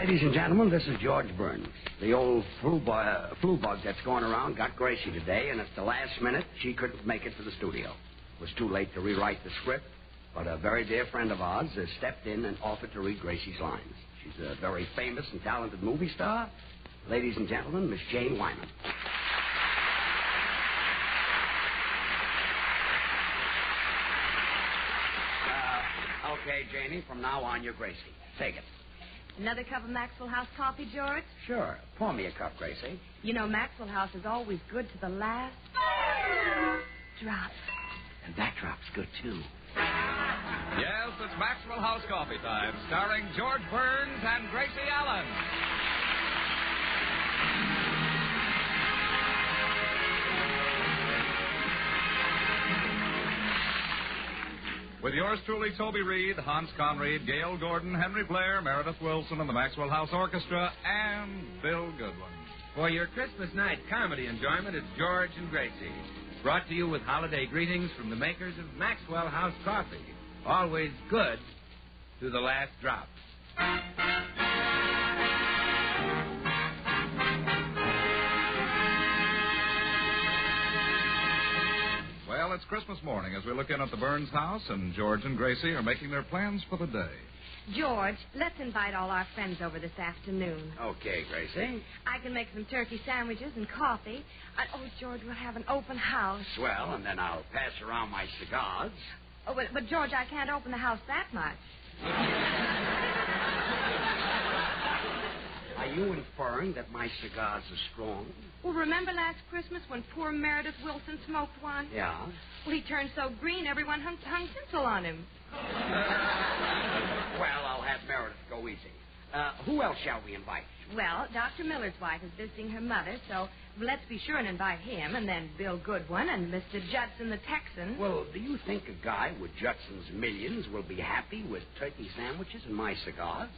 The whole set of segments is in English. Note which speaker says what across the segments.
Speaker 1: Ladies and gentlemen, this is George Burns. The old flu bug that's going around got Gracie today, and at the last minute, she couldn't make it to the studio. It was too late to rewrite the script, but a very dear friend of ours stepped in and offered to read Gracie's lines. She's a very famous and talented movie star. Ladies and gentlemen, Miss Jane Wyman. Okay, Janie, from now on, you're Gracie. Take it.
Speaker 2: Another cup of Maxwell House coffee, George?
Speaker 1: Sure. Pour me a cup, Gracie.
Speaker 2: You know, Maxwell House is always good to the last drop.
Speaker 1: And that drop's good, too.
Speaker 3: Yes, it's Maxwell House coffee time, starring George Burns and Gracie Allen. With yours truly, Toby Reed, Hans Conried, Gail Gordon, Henry Blair, Meredith Wilson, and the Maxwell House Orchestra, and Bill Goodwin.
Speaker 4: For your Christmas night comedy enjoyment, it's George and Gracie. Brought to you with holiday greetings from the makers of Maxwell House Coffee. Always good to the last drop.
Speaker 3: Well, it's Christmas morning as we look in at the Burns house, and George and Gracie are making their plans for the day.
Speaker 2: George, let's invite all our friends over this afternoon.
Speaker 1: Okay, Gracie.
Speaker 2: I can make some turkey sandwiches and coffee. Oh, George, we'll have an open house.
Speaker 1: Swell, and then I'll pass around my cigars.
Speaker 2: Oh, but George, I can't open the house that much.
Speaker 1: Are you inferring that my cigars are strong?
Speaker 2: Well, remember last Christmas when poor Meredith Wilson smoked one?
Speaker 1: Yeah.
Speaker 2: Well, he turned so green, everyone hung tinsel on him.
Speaker 1: Well, I'll have Meredith go easy. Who else shall we invite?
Speaker 2: Well, Dr. Miller's wife is visiting her mother, so let's be sure and invite him, and then Bill Goodwin and Mr. Judson the Texan.
Speaker 1: Well, do you think a guy with Judson's millions will be happy with turkey sandwiches and my cigars?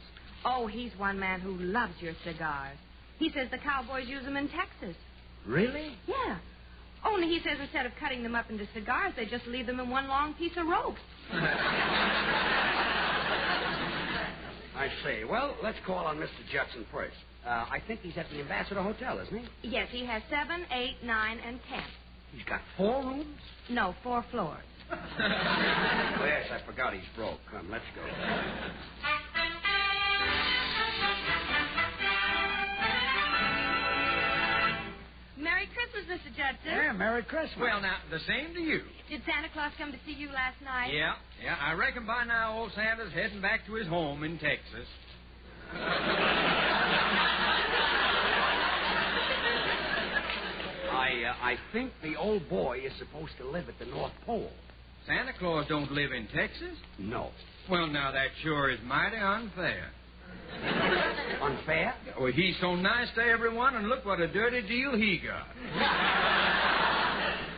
Speaker 2: Oh, he's one man who loves your cigars. He says the cowboys use them in Texas.
Speaker 1: Really?
Speaker 2: Yeah. Only he says instead of cutting them up into cigars, they just leave them in one long piece of rope.
Speaker 1: I see. Well, let's call on Mr. Judson first. I think he's at the Ambassador Hotel, isn't he?
Speaker 2: Yes, he has 7, 8, 9, and 10.
Speaker 1: He's got 4 rooms?
Speaker 2: No, 4 floors.
Speaker 1: Yes, I forgot he's broke. Come, let's go.
Speaker 2: Merry Christmas, Mr. Judson.
Speaker 1: Yeah, Merry Christmas.
Speaker 4: Well, now, the same to you.
Speaker 2: Did Santa Claus come to see you last night?
Speaker 4: Yeah. I reckon by now old Santa's heading back to his home in Texas.
Speaker 1: I think the old boy is supposed to live at the North Pole.
Speaker 4: Santa Claus don't live in Texas?
Speaker 1: No.
Speaker 4: Well, now, that sure is mighty unfair.
Speaker 1: Unfair?
Speaker 4: Well, he's so nice to everyone, and look what a dirty deal he got.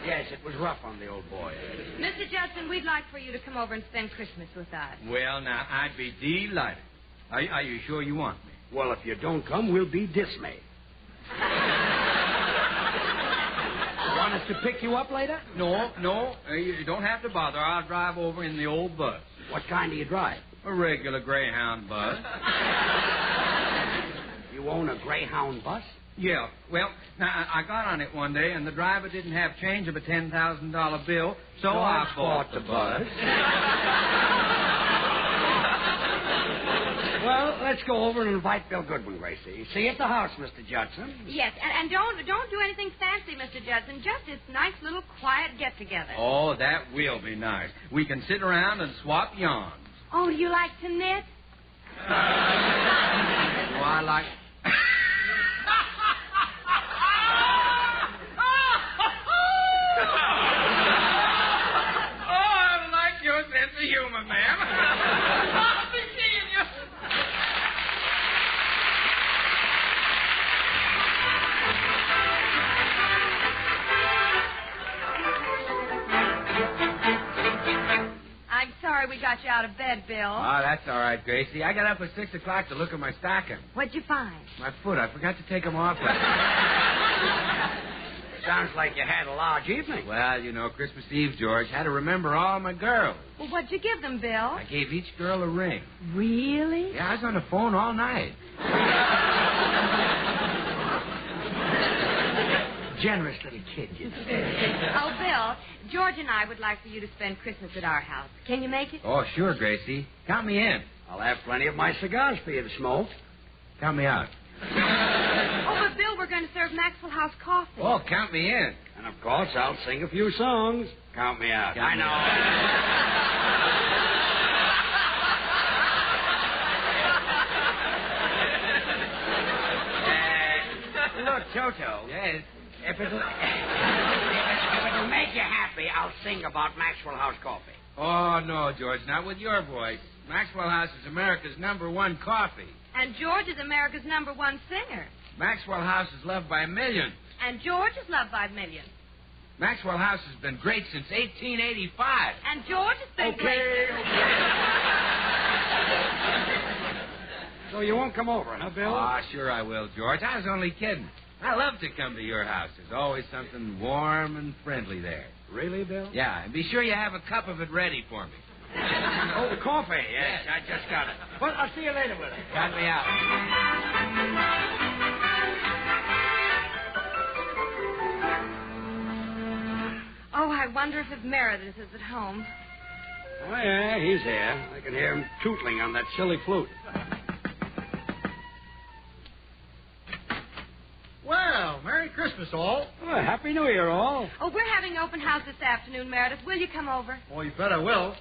Speaker 1: Yes, it was rough on the old boy.
Speaker 2: Mr. Judson, we'd like for you to come over and spend Christmas with us.
Speaker 4: Well, now, I'd be delighted. Are you sure you want me?
Speaker 1: Well, if you don't come, we'll be dismayed. Want us to pick you up later?
Speaker 4: No. You don't have to bother. I'll drive over in the old bus.
Speaker 1: What kind do you drive?
Speaker 4: A regular Greyhound bus.
Speaker 1: You own a Greyhound bus?
Speaker 4: Yeah. Well, now, I got on it one day, and the driver didn't have change of a $10,000 bill, so I bought the bus.
Speaker 1: Well, let's go over and invite Bill Goodwin, Gracie. See you at the house, Mr. Judson.
Speaker 2: Yes, and don't do anything fancy, Mr. Judson. Just this nice little quiet get-together.
Speaker 4: Oh, that will be nice. We can sit around and swap yarns.
Speaker 2: Oh, do you like to knit?
Speaker 4: Oh, I like... I like your sense of humor, ma'am. I'll be seeing you.
Speaker 2: I'm sorry we got you out of bed, Bill.
Speaker 4: Oh, that's all right, Gracie. I got up at 6 o'clock to look at my stocking.
Speaker 2: What'd you find?
Speaker 4: My foot. I forgot to take them off. So
Speaker 1: Sounds like you had a large evening.
Speaker 4: Well, you know, Christmas Eve, George, had to remember all my girls.
Speaker 2: Well, what'd you give them, Bill?
Speaker 4: I gave each girl a ring.
Speaker 2: Really?
Speaker 4: Yeah, I was on the phone all night.
Speaker 1: Generous little kid, you say.
Speaker 2: Oh, Bill, George and I would like for you to spend Christmas at our house. Can you make it?
Speaker 4: Oh, sure, Gracie. Count me in.
Speaker 1: I'll have plenty of my cigars for you to smoke.
Speaker 4: Count me out.
Speaker 2: Oh, but Bill, we're going to serve Maxwell House coffee.
Speaker 4: Oh, count me in.
Speaker 1: And, of course, I'll sing a few songs. Count me out.
Speaker 4: Count me
Speaker 1: Look, Toto.
Speaker 4: Yes.
Speaker 1: If it'll make you happy, I'll sing about Maxwell House coffee.
Speaker 4: Oh, no, George, not with your voice. Maxwell House is America's #1 coffee.
Speaker 2: And George is America's #1 singer.
Speaker 4: Maxwell House is loved by millions.
Speaker 2: And George is loved by millions.
Speaker 4: Maxwell House has been great since 1885.
Speaker 2: And George has been great.
Speaker 1: So you won't come over, huh, Bill?
Speaker 4: Oh, sure I will, George. I was only kidding. I love to come to your house. There's always something warm and friendly there.
Speaker 1: Really, Bill?
Speaker 4: Yeah, and be sure you have a cup of it ready for me.
Speaker 1: Oh, the coffee. Yes, I just got it. Well, I'll see you later with it.
Speaker 4: Count me out.
Speaker 2: Oh, I wonder if Meredith is at home.
Speaker 1: Oh, yeah, he's there. I can hear him tootling on that silly flute.
Speaker 5: Well, Merry Christmas, all.
Speaker 1: Oh, Happy New Year, all.
Speaker 2: Oh, we're having open house this afternoon, Meredith. Will you come over?
Speaker 5: Oh, you bet I will.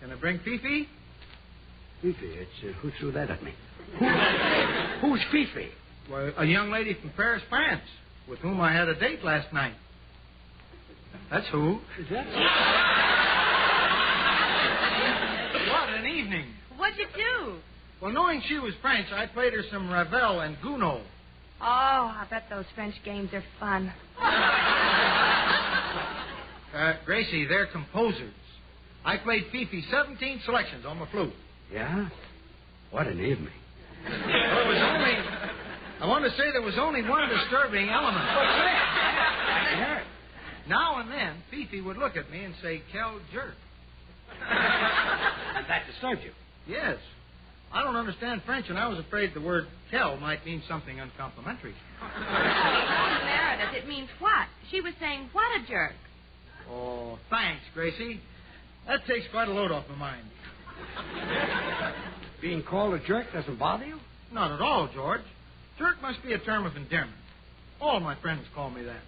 Speaker 5: Can I bring Fifi?
Speaker 1: Fifi, it's, who threw that at me? Who's Fifi?
Speaker 5: Well, a young lady from Paris, France, with whom I had a date last night. That's who.
Speaker 1: Is that?
Speaker 5: What an evening.
Speaker 2: What'd you do?
Speaker 5: Well, knowing she was French, I played her some Ravel and Gounod.
Speaker 2: Oh, I bet those French games are fun.
Speaker 5: Gracie, they're composers. I played Fifi 17 selections on my flute.
Speaker 1: Yeah? What an evening.
Speaker 5: Well, I want to say there was only one disturbing element.
Speaker 1: Yeah.
Speaker 5: Now and then, Fifi would look at me and say, "Quel jerk."
Speaker 1: And that disturbed you?
Speaker 5: Yes. I don't understand French, and I was afraid the word "quel" might mean something uncomplimentary.
Speaker 2: Meredith, it means what? She was saying, what a jerk.
Speaker 5: Oh, thanks, Gracie. That takes quite a load off my mind.
Speaker 1: Being called a jerk doesn't bother you?
Speaker 5: Not at all, George. Jerk must be a term of endearment. All my friends call me that.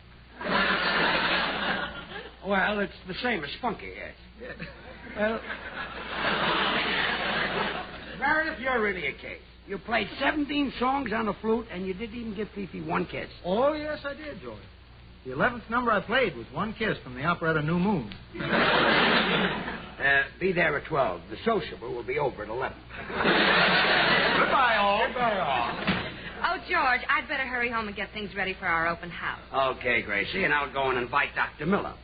Speaker 1: Well, it's the same as spunky, yes. Well, Meredith, you're really a case. You played 17 songs on the flute, and you didn't even give Fifi one kiss.
Speaker 5: Oh, yes, I did, George. The 11th number I played was One Kiss from the operetta New Moon.
Speaker 1: Be there at 12. The sociable will be over at 11.
Speaker 5: Goodbye, all.
Speaker 1: Goodbye, all.
Speaker 2: Oh, George, I'd better hurry home and get things ready for our open house.
Speaker 1: Okay, Gracie, and I'll go and invite Dr. Miller.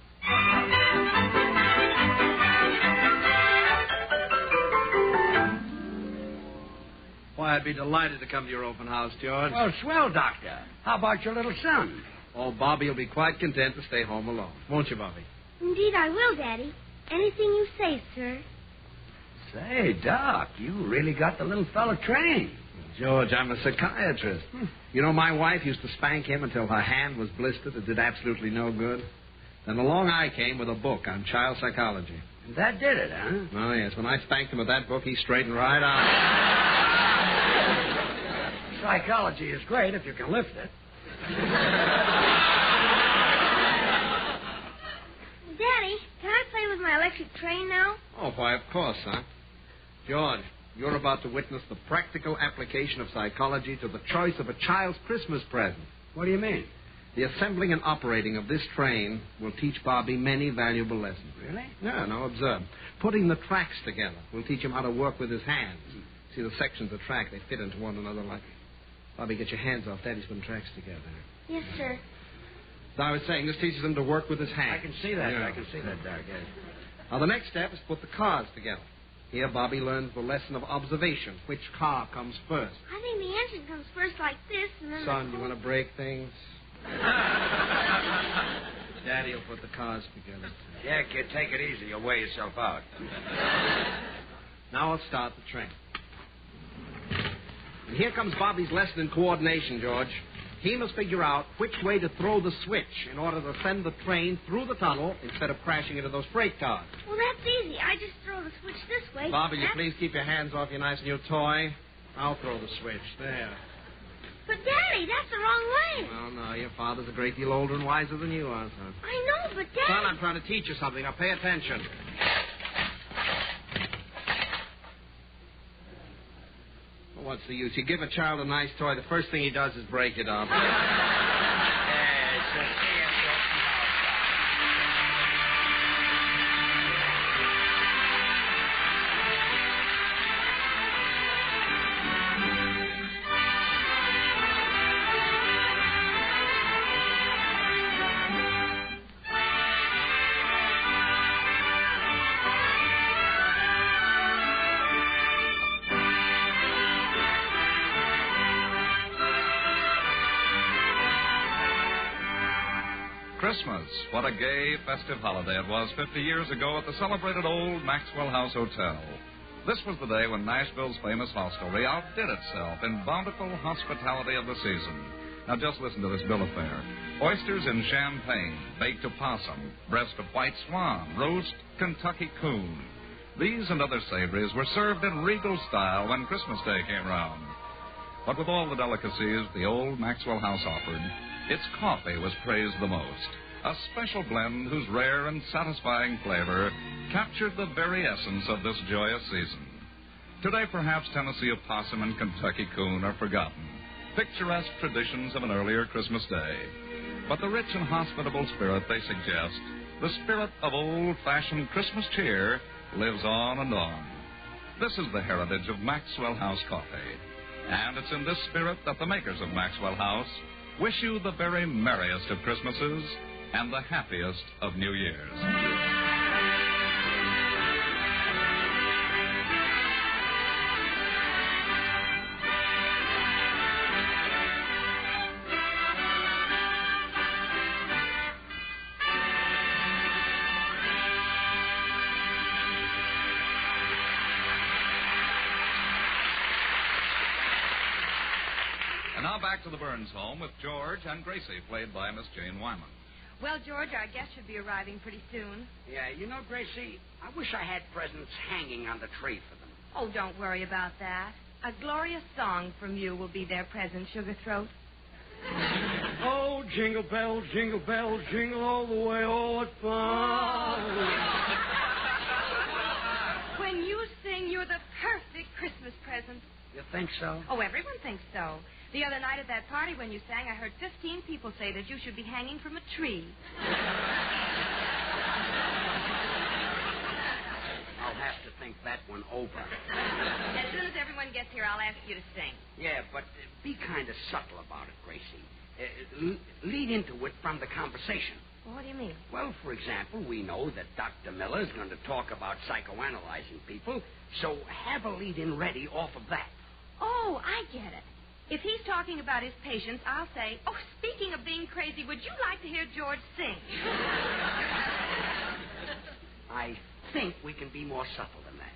Speaker 6: Why, I'd be delighted to come to your open house, George.
Speaker 1: Well, swell, Doctor. How about your little son?
Speaker 6: Oh, Bobby will be quite content to stay home alone. Won't you, Bobby?
Speaker 7: Indeed, I will, Daddy. Anything you say, sir.
Speaker 1: Say, Doc, you really got the little fella trained.
Speaker 6: George, I'm a psychiatrist. You know, my wife used to spank him until her hand was blistered. It did absolutely no good. Then along I came with a book on child psychology.
Speaker 1: And that did it, huh?
Speaker 6: Oh, yes. When I spanked him with that book, he straightened right out.
Speaker 1: Psychology is great if you can lift it.
Speaker 7: Daddy, can I play with my electric train now?
Speaker 6: Oh, why, of course, son. George, you're about to witness the practical application of psychology to the choice of a child's Christmas present.
Speaker 1: What do you mean?
Speaker 6: The assembling and operating of this train will teach Bobby many valuable lessons.
Speaker 1: Really?
Speaker 6: Yeah, now observe. Putting the tracks together will teach him how to work with his hands. See the sections of track, they fit into one another like... Bobby, get your hands off Daddy's putting tracks together.
Speaker 7: Yes, sir.
Speaker 6: So I was saying, this teaches him to work with his hands.
Speaker 1: I can see that.
Speaker 6: Yeah.
Speaker 1: I can see that, Doc. Yes.
Speaker 6: Now, the next step is to put the cars together. Here, Bobby learns the lesson of observation. Which car comes first?
Speaker 7: I think the engine comes first like this, and then
Speaker 6: Son, you want to break things? Daddy will put the cars together.
Speaker 1: Yeah, kid, take it easy. You'll wear yourself out.
Speaker 6: Now let's start the train. And here comes Bobby's lesson in coordination, George. He must figure out which way to throw the switch in order to send the train through the tunnel instead of crashing into those freight cars.
Speaker 7: Well, that's easy. I just throw the switch this way.
Speaker 6: Bobby, you please keep your hands off your nice new toy? I'll throw the switch. There.
Speaker 7: But, Daddy, that's the wrong way.
Speaker 6: Well, no, your father's a great deal older and wiser than you are, son.
Speaker 7: I know, but, Daddy...
Speaker 6: Son, I'm trying to teach you something. Now, pay attention. Well, what's the use? You give a child a nice toy, the first thing he does is break it up.
Speaker 3: Christmas. What a gay, festive holiday it was 50 years ago at the celebrated old Maxwell House Hotel. This was the day when Nashville's famous hostelry outdid itself in bountiful hospitality of the season. Now just listen to this bill of fare. Oysters in champagne, baked opossum, breast of white swan, roast Kentucky coon. These and other savories were served in regal style when Christmas Day came round. But with all the delicacies the old Maxwell House offered, its coffee was praised the most. A special blend whose rare and satisfying flavor captured the very essence of this joyous season. Today, perhaps Tennessee opossum and Kentucky coon are forgotten, picturesque traditions of an earlier Christmas day. But the rich and hospitable spirit they suggest, the spirit of old-fashioned Christmas cheer, lives on and on. This is the heritage of Maxwell House coffee. And it's in this spirit that the makers of Maxwell House wish you the very merriest of Christmases and the happiest of New Years. And now back to the Burns home with George and Gracie, played by Miss Jane Wyman.
Speaker 2: Well, George, our guest should be arriving pretty soon.
Speaker 1: Yeah, you know, Gracie, I wish I had presents hanging on the tree for them.
Speaker 2: Oh, don't worry about that. A glorious song from you will be their present, Sugar Throat.
Speaker 8: Oh, jingle bells, jingle all the way. Oh, what fun.
Speaker 2: When you sing, you're the perfect Christmas present.
Speaker 1: You think so?
Speaker 2: Oh, everyone thinks so. The other night at that party when you sang, I heard 15 people say that you should be hanging from a tree.
Speaker 1: I'll have to think that one over.
Speaker 2: As soon as everyone gets here, I'll ask you to sing.
Speaker 1: Yeah, but be kind of subtle about it, Gracie. Lead into it from the conversation.
Speaker 2: Well, what do you mean?
Speaker 1: Well, for example, we know that Dr. Miller is going to talk about psychoanalyzing people, so have a lead-in ready off of that.
Speaker 2: Oh, I get it. If he's talking about his patients, I'll say, oh, speaking of being crazy, would you like to hear George sing?
Speaker 1: I think we can be more subtle than that.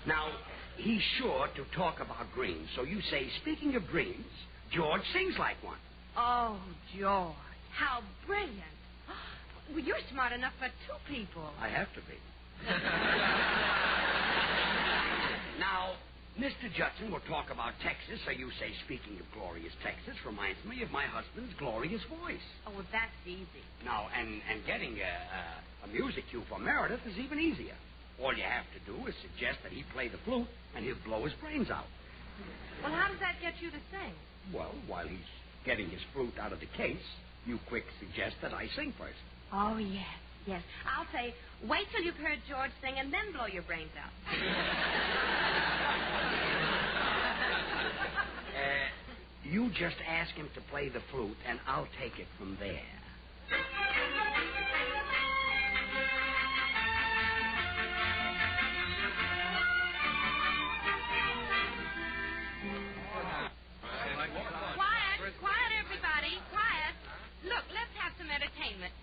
Speaker 1: Now, he's sure to talk about dreams, so you say, speaking of dreams, George sings like one.
Speaker 2: Oh, George, how brilliant. Well, you're smart enough for two people.
Speaker 1: I have to be. Now, Mr. Judson will talk about Texas, so you say, speaking of glorious Texas, reminds me of my husband's glorious voice.
Speaker 2: Oh, well, that's easy.
Speaker 1: Now, and getting a music cue for Meredith is even easier. All you have to do is suggest that he play the flute, and he'll blow his brains out.
Speaker 2: Well, how does that get you to sing?
Speaker 1: Well, while he's getting his flute out of the case, you quick suggest that I sing first.
Speaker 2: Oh, yes. Yes. I'll say, wait till you've heard George sing and then blow your brains out.
Speaker 1: You just ask him to play the flute, and I'll take it from there.
Speaker 2: Quiet, everybody, quiet. Look, let's have some entertainment.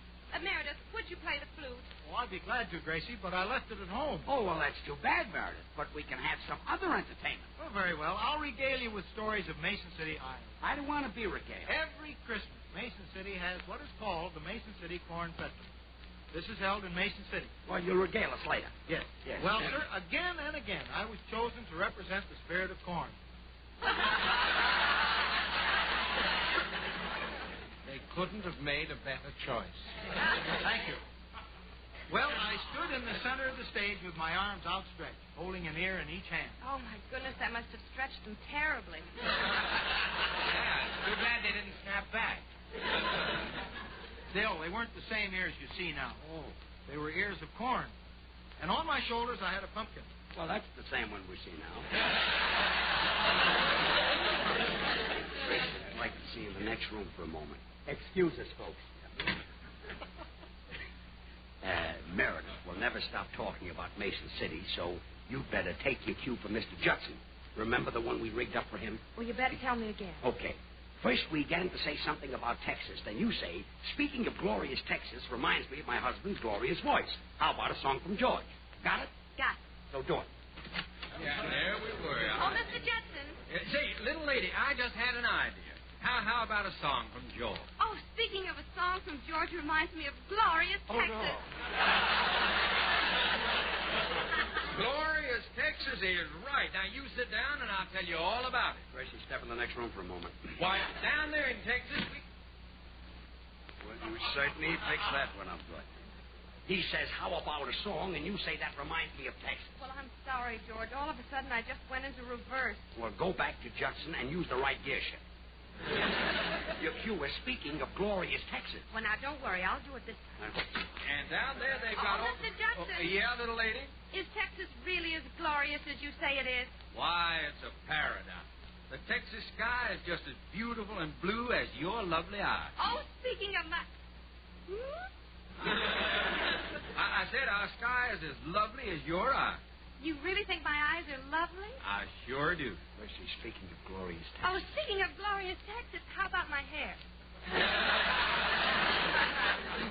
Speaker 5: Oh, I'd be glad to, Gracie, but I left it at home.
Speaker 1: Oh, well, that's too bad, Meredith. But we can have some other entertainment.
Speaker 5: Oh, very well. I'll regale you with stories of Mason City, Iowa.
Speaker 1: I don't want to be regaled.
Speaker 5: Every Christmas, Mason City has what is called the Mason City Corn Festival. This is held in Mason City.
Speaker 1: Well, you'll regale us later.
Speaker 5: Yes.
Speaker 1: Yes.
Speaker 5: Well, sir, again and again, I was chosen to represent the spirit of corn.
Speaker 4: They couldn't have made a better choice.
Speaker 5: Thank you. Well, I stood in the center of the stage with my arms outstretched, holding an ear in each hand.
Speaker 2: Oh, my goodness, that must have stretched them terribly.
Speaker 4: Yeah, it's too bad they didn't snap back.
Speaker 5: Still, they weren't the same ears you see now.
Speaker 1: Oh.
Speaker 5: They were ears of corn. And on my shoulders, I had a pumpkin.
Speaker 1: Well, that's the same one we see now. I'd like to see in the next room for a moment. Excuse us, folks. Meredith will never stop talking about Mason City, so you'd better take your cue from Mr. Judson. Remember the one we rigged up for him?
Speaker 2: Well, you better tell me again.
Speaker 1: Okay. First, we get him to say something about Texas. Then you say, speaking of glorious Texas, reminds me of my husband's glorious voice. How about a song from George? Got it?
Speaker 2: Got it.
Speaker 1: So do it.
Speaker 4: Yeah, there we were.
Speaker 2: Oh, Mr. Judson.
Speaker 4: Say, little lady, I just had an idea. How about a song from George?
Speaker 2: Oh, speaking of a song from George reminds me of glorious Texas.
Speaker 4: Glorious Texas is right. Now, you sit down, and I'll tell you all about it.
Speaker 1: Gracie, step in the next room for a moment.
Speaker 4: Why, down there in Texas,
Speaker 1: Well, you certainly fixed that one up good. He says, how about a song, and you say that reminds me of Texas.
Speaker 2: Well, I'm sorry, George. All of a sudden, I just went into reverse.
Speaker 1: Well, go back to Judson and use the right gear shift. Your cue is speaking of glorious Texas.
Speaker 2: Well, now, don't worry. I'll do it this time.
Speaker 4: and down there they've got...
Speaker 2: Mr. Judson.
Speaker 4: Yeah, little lady?
Speaker 2: Is Texas really as glorious as you say it is?
Speaker 4: Why, it's a paradise. The Texas sky is just as beautiful and blue as your lovely eyes.
Speaker 2: Oh, speaking of my...
Speaker 4: I said our sky is as lovely as your eyes.
Speaker 2: You really think my eyes are lovely?
Speaker 4: I sure do.
Speaker 1: Well, she's speaking of glorious Texas.
Speaker 2: Oh, speaking of glorious Texas, how about my hair?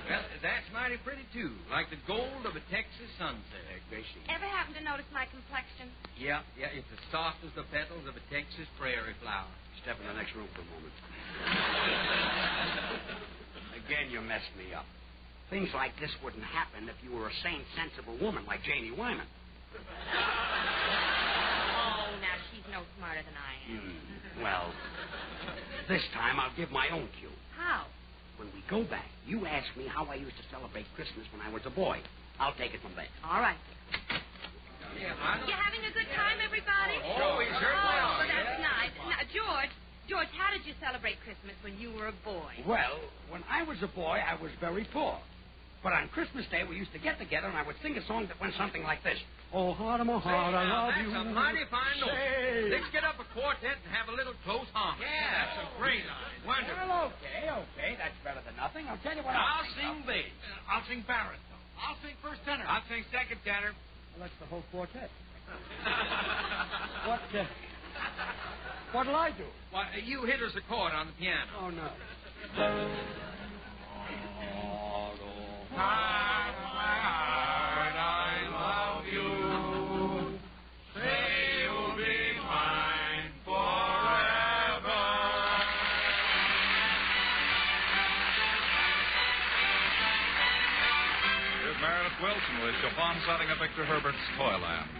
Speaker 4: Well, that's mighty pretty, too. Like the gold of a Texas sunset.
Speaker 1: Gracie.
Speaker 2: Ever happen to notice my complexion?
Speaker 4: Yeah, it's as soft as the petals of a Texas prairie flower.
Speaker 1: Step in the next room for a moment. Again, you messed me up. Things like this wouldn't happen if you were a sane, sensible woman like Janie Wyman.
Speaker 2: Oh, now she's no smarter than I am.
Speaker 1: Well, this time I'll give my own cue.
Speaker 2: How?
Speaker 1: When we go back, you ask me how I used to celebrate Christmas when I was a boy. I'll take it from there.
Speaker 2: All right.
Speaker 4: Yeah,
Speaker 2: You having a good time, everybody?
Speaker 4: Oh, we certainly are.
Speaker 2: Oh, that's nice. Now, George, how did you celebrate Christmas when you were a boy?
Speaker 1: Well, when I was a boy, I was very poor. But on Christmas Day, we used to get together, and I would sing a song that went something like this. Oh, heart of my heart, I love
Speaker 4: that's
Speaker 1: you.
Speaker 4: a mighty fine note.
Speaker 1: Say.
Speaker 4: Let's get up a quartet and have a little close harmony. Yeah, that's a great line. Wonderful.
Speaker 1: Well, okay. That's better than nothing. I'll tell you what
Speaker 4: I'll
Speaker 1: sing
Speaker 4: sing bass.
Speaker 5: I'll sing baritone. I'll sing first tenor.
Speaker 4: I'll sing second tenor.
Speaker 8: Well, that's the whole quartet. What'll I do?
Speaker 4: Why, you hit us a chord on the piano.
Speaker 8: Oh, no.
Speaker 4: Heart, my heart, I love you. Say you'll be mine forever.
Speaker 3: Here's Meredith Wilson with Chopin setting up Victor Herbert's Toyland.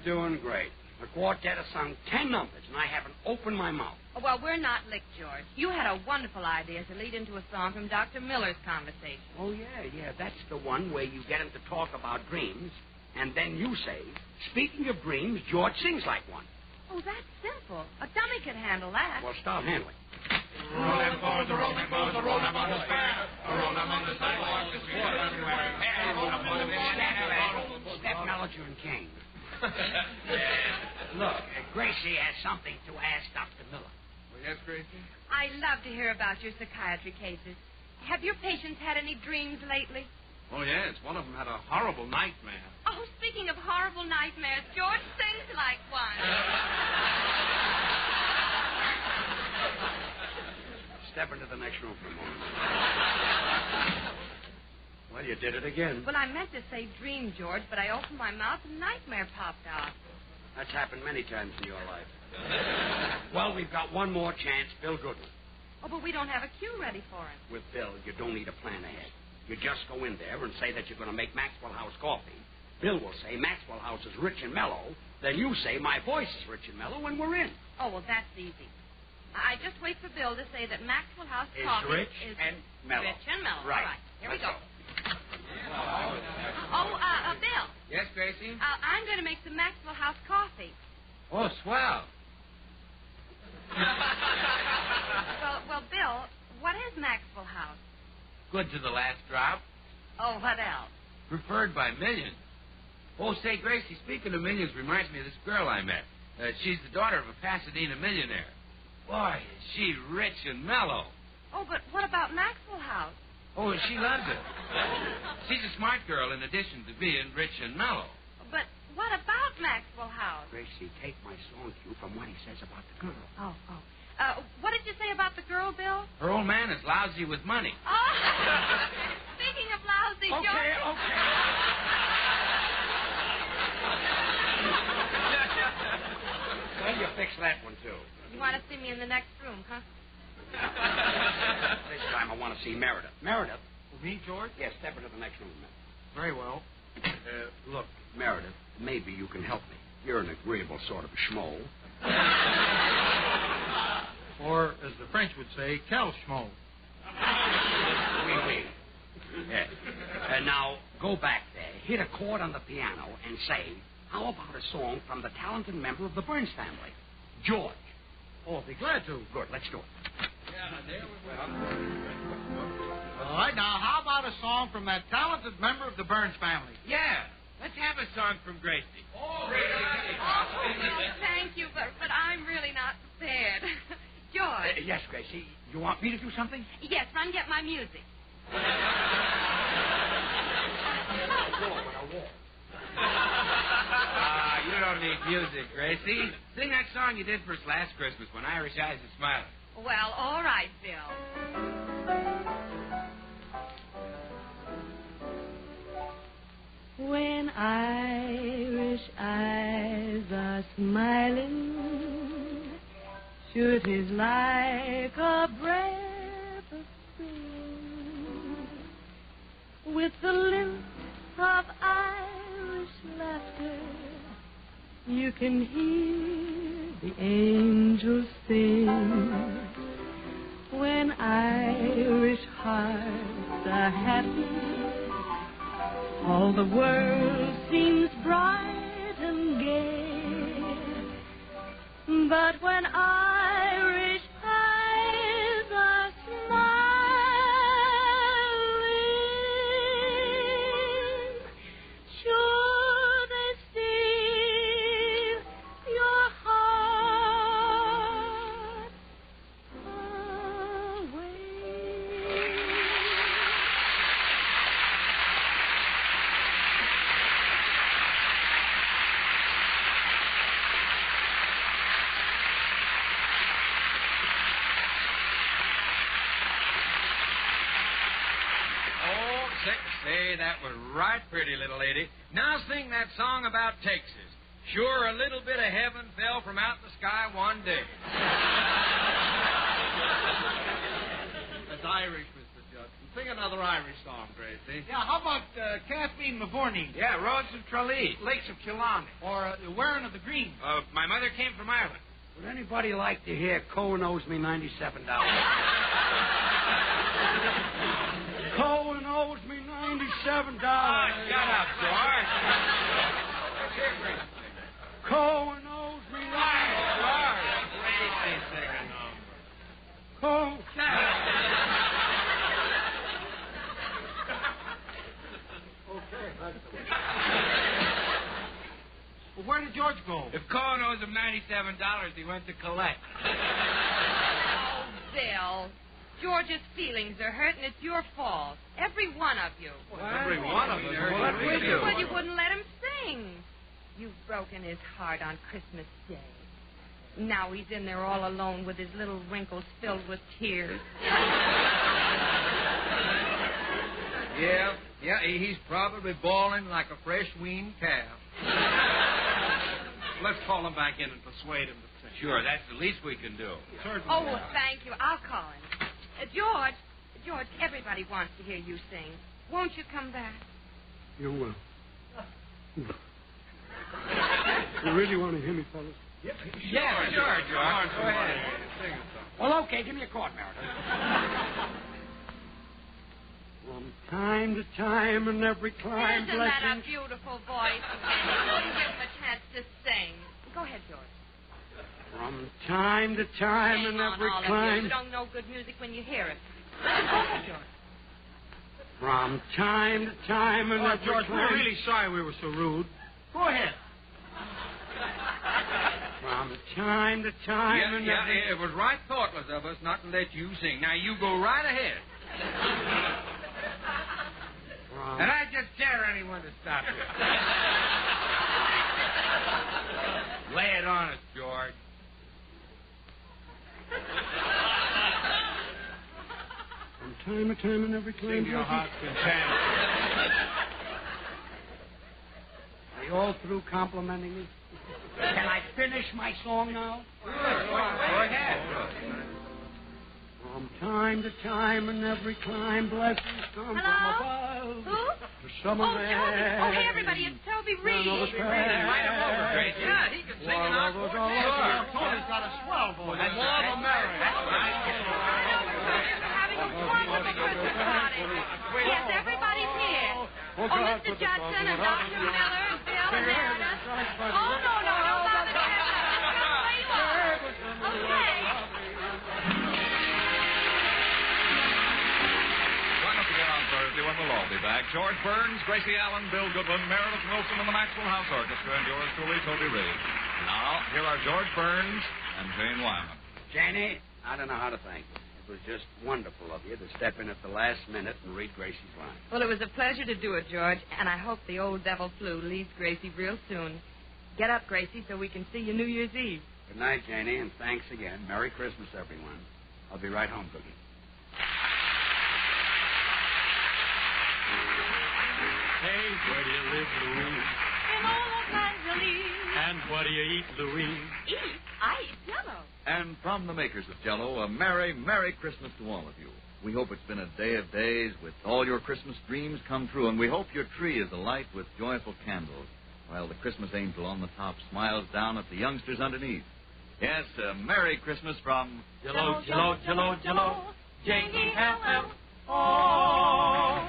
Speaker 1: doing great. The quartet has sung 10 numbers, and I haven't opened my mouth.
Speaker 2: Oh, well, we're not licked, George. You had a wonderful idea to lead into a song from Dr. Miller's conversation.
Speaker 1: Oh, yeah. That's the one where you get him to talk about dreams, and then you say, speaking of dreams, George sings like one.
Speaker 2: Oh, that's simple. A dummy could handle that.
Speaker 1: Well, start handling.
Speaker 9: Roll them boys, roll them boys, roll them on the square. Roll them on the sidewalk, there's water everywhere.
Speaker 1: Step Mellinger and King. Look, Gracie has something to ask Dr. Miller.
Speaker 9: Well, yes, Gracie?
Speaker 2: I love to hear about your psychiatry cases. Have your patients had any dreams lately?
Speaker 9: Oh, yes. One of them had a horrible nightmare.
Speaker 2: Oh, speaking of horrible nightmares, George sings like one.
Speaker 1: Step into the next room for a moment. Well, you did it again.
Speaker 2: Well, I meant to say dream, George, but I opened my mouth and nightmare popped out.
Speaker 1: That's happened many times in your life. Well, we've got one more chance, Bill Goodwin.
Speaker 2: Oh, but we don't have a cue ready for him.
Speaker 1: With Bill, you don't need a plan ahead. You just go in there and say that you're going to make Maxwell House coffee. Bill will say Maxwell House is rich and mellow. Then you say my voice is rich and mellow, and we're in.
Speaker 2: Oh, well, that's easy. I just wait for Bill to say that Maxwell House
Speaker 1: Is
Speaker 2: coffee
Speaker 1: rich
Speaker 2: is
Speaker 1: and mellow.
Speaker 2: Rich and mellow.
Speaker 1: Right.
Speaker 2: All right. Here we
Speaker 1: Let's
Speaker 2: go. Oh, Bill.
Speaker 4: Yes, Gracie?
Speaker 2: I'm going to make some Maxwell House coffee.
Speaker 4: Oh, swell.
Speaker 2: Well, Bill, what is Maxwell House?
Speaker 4: Good to the last drop.
Speaker 2: Oh, what else?
Speaker 4: Preferred by millions. Oh, say, Gracie, speaking of millions reminds me of this girl I met. She's the daughter of a Pasadena millionaire. Boy, is she rich and mellow.
Speaker 2: Oh, but what about Maxwell House?
Speaker 4: Oh, she loves it. She's a smart girl in addition to being rich and mellow.
Speaker 2: But what about Maxwell House?
Speaker 1: Gracie, take my song cue from what he says about the girl.
Speaker 2: Oh. What did you say about the girl, Bill?
Speaker 4: Her old man is lousy with money.
Speaker 2: Oh, speaking of lousy,
Speaker 1: Okay. Well, you fix that one, too.
Speaker 2: You want to see me in the next room, huh?
Speaker 1: This time I want to see Meredith. Meredith?
Speaker 5: Me, George?
Speaker 1: Yes, step into the next room a minute.
Speaker 5: Very well.
Speaker 1: Look, Meredith, maybe you can help me. You're an agreeable sort of a schmo.
Speaker 5: Or, as the French would say, quel schmo.
Speaker 1: Oui. Yes. Now, go back there, hit a chord on the piano, and say, how about a song from the talented member of the Burns family, George?
Speaker 5: Oh, I'll be glad to.
Speaker 1: Good, let's do it.
Speaker 5: All right, now, how about a song from that talented member of the Burns family?
Speaker 4: Yeah, let's have a song from Gracie.
Speaker 2: Oh, thank you, but I'm really not prepared. George.
Speaker 1: Yes, Gracie. You want me to do something?
Speaker 2: Yes, run get my music.
Speaker 4: You don't need music, Gracie. Sing that song you did for us last Christmas when Irish Eyes are smiling.
Speaker 2: Well, all right, Bill. When Irish eyes are smiling, sure 'tis like a breath of spring, with the lilt of Irish laughter, you can hear the angels sing. When Irish hearts are happy, all the world seems bright and gay. But when Irish eyes are smiling, sure they steal your heart away.
Speaker 4: Say, that was right pretty, little lady. Now sing that song about Texas. Sure, a little bit of heaven fell from out the sky one day.
Speaker 5: That's Irish, Mr. Judson.
Speaker 6: Sing another Irish song, Gracie.
Speaker 5: Yeah, how about Kathleen Mavourneen?
Speaker 4: Yeah, Roads of Tralee.
Speaker 5: Lakes of Killarney. Or The Wearing of the Green.
Speaker 4: My mother came from Ireland.
Speaker 8: Would anybody like to hear Cohen owes me $97? Cohen owes me $97.
Speaker 4: Oh, shut up, George. Let's hear Gracie.
Speaker 8: Cohen owes me
Speaker 4: George. Gracie, sing a number.
Speaker 8: Cohen.
Speaker 5: Well, where did George go?
Speaker 4: If Cohen owes him $97, he went to collect.
Speaker 2: Oh, Bill. George's feelings are hurt, and it's your fault. Every one of you.
Speaker 6: Every one of us. Well, what we do?
Speaker 2: Well, you wouldn't let him sing. You've broken his heart on Christmas Day. Now he's in there all alone with his little wrinkles filled with tears.
Speaker 5: Yeah, he's probably bawling like a fresh weaned calf. Let's call him back in and persuade him to sing.
Speaker 4: Sure, that's the least we can do.
Speaker 5: Certainly.
Speaker 2: Oh, well, thank you. I'll call him. George, everybody wants to hear you sing. Won't you come back?
Speaker 8: You will. You really want to hear me, fellas?
Speaker 4: Yeah, sure, George. Go ahead. Sing a song.
Speaker 8: Well, okay, give me a chord, Meredith. From time to time and every climb,
Speaker 2: Isn't that a beautiful voice? You wouldn't give him a chance to sing. Go ahead, George.
Speaker 8: From time to time
Speaker 2: Shame
Speaker 8: and
Speaker 2: on
Speaker 8: every
Speaker 2: all of you.
Speaker 8: climb.
Speaker 2: You don't know good music when you hear it. Go ahead, George.
Speaker 8: From time to time and every
Speaker 5: George,
Speaker 8: climb.
Speaker 5: we're really sorry we were so rude. Go ahead.
Speaker 8: From time to time and every...
Speaker 4: It was right thoughtless of us not to let you sing. Now, you go right ahead. And I just dare anyone to stop you. Lay it on us, George.
Speaker 8: From time to time and every climb.
Speaker 5: Sing your heart's content.
Speaker 8: Are you all through complimenting me? Can I finish my song now?
Speaker 4: Sure, go ahead.
Speaker 8: From time to time and every climb, blessings come
Speaker 2: Hello?
Speaker 8: from above.
Speaker 2: Who?
Speaker 8: To some of
Speaker 2: Toby. Oh, hey, everybody, it's Toby Reed.
Speaker 4: Gracie. Yeah, he can sing an encore.
Speaker 5: Tony's got a swell voice.
Speaker 4: That's all the merrier.
Speaker 2: Having a wonderful Christmas party. Yes, everybody's here. Oh, Mr. Judson and Dr. Miller and Bill and Meredith. Oh, no, Father Judson. Where you are. Okay.
Speaker 3: Join us again on Thursday when we'll all be back. George Burns, Gracie Allen, Bill Goodwin, Meredith Wilson, and the Maxwell House Orchestra, and yours truly, Toby Reed. Now, here are George Burns and Jane Wyman.
Speaker 1: Janie, I don't know how to thank you. It was just wonderful of you to step in at the last minute and read Gracie's line.
Speaker 2: Well, it was a pleasure to do it, George, and I hope the old devil flu leaves Gracie real soon. Get up, Gracie, so we can see you New Year's Eve.
Speaker 1: Good night, Janie, and thanks again. Merry Christmas, everyone. I'll be right home, Cookie.
Speaker 8: Hey, where do you live, Louise?
Speaker 2: In Los Angeles.
Speaker 8: And what do you eat, Louise?
Speaker 2: Eat? I eat Jello.
Speaker 10: And from the makers of Jell-O, a Merry, Merry Christmas to all of you. We hope it's been a day of days with all your Christmas dreams come true, and we hope your tree is alight with joyful candles, while the Christmas angel on the top smiles down at the youngsters underneath. Yes, a Merry Christmas from
Speaker 8: Jello, Jello, Jello, Jello.
Speaker 2: J-E-L-L.
Speaker 8: Oh.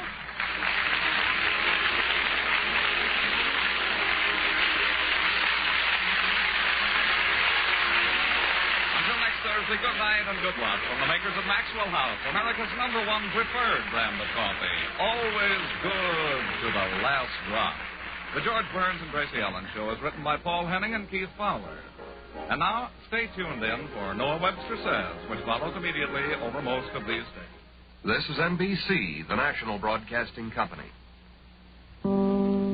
Speaker 3: Thursday, good night and good luck from the makers of Maxwell House, America's #1 preferred brand of coffee. Always good to the last drop. The George Burns and Gracie Allen Show is written by Paul Henning and Keith Fowler. And now, stay tuned in for Noah Webster Says, which follows immediately over most of these stations.
Speaker 11: This is NBC, the national broadcasting company.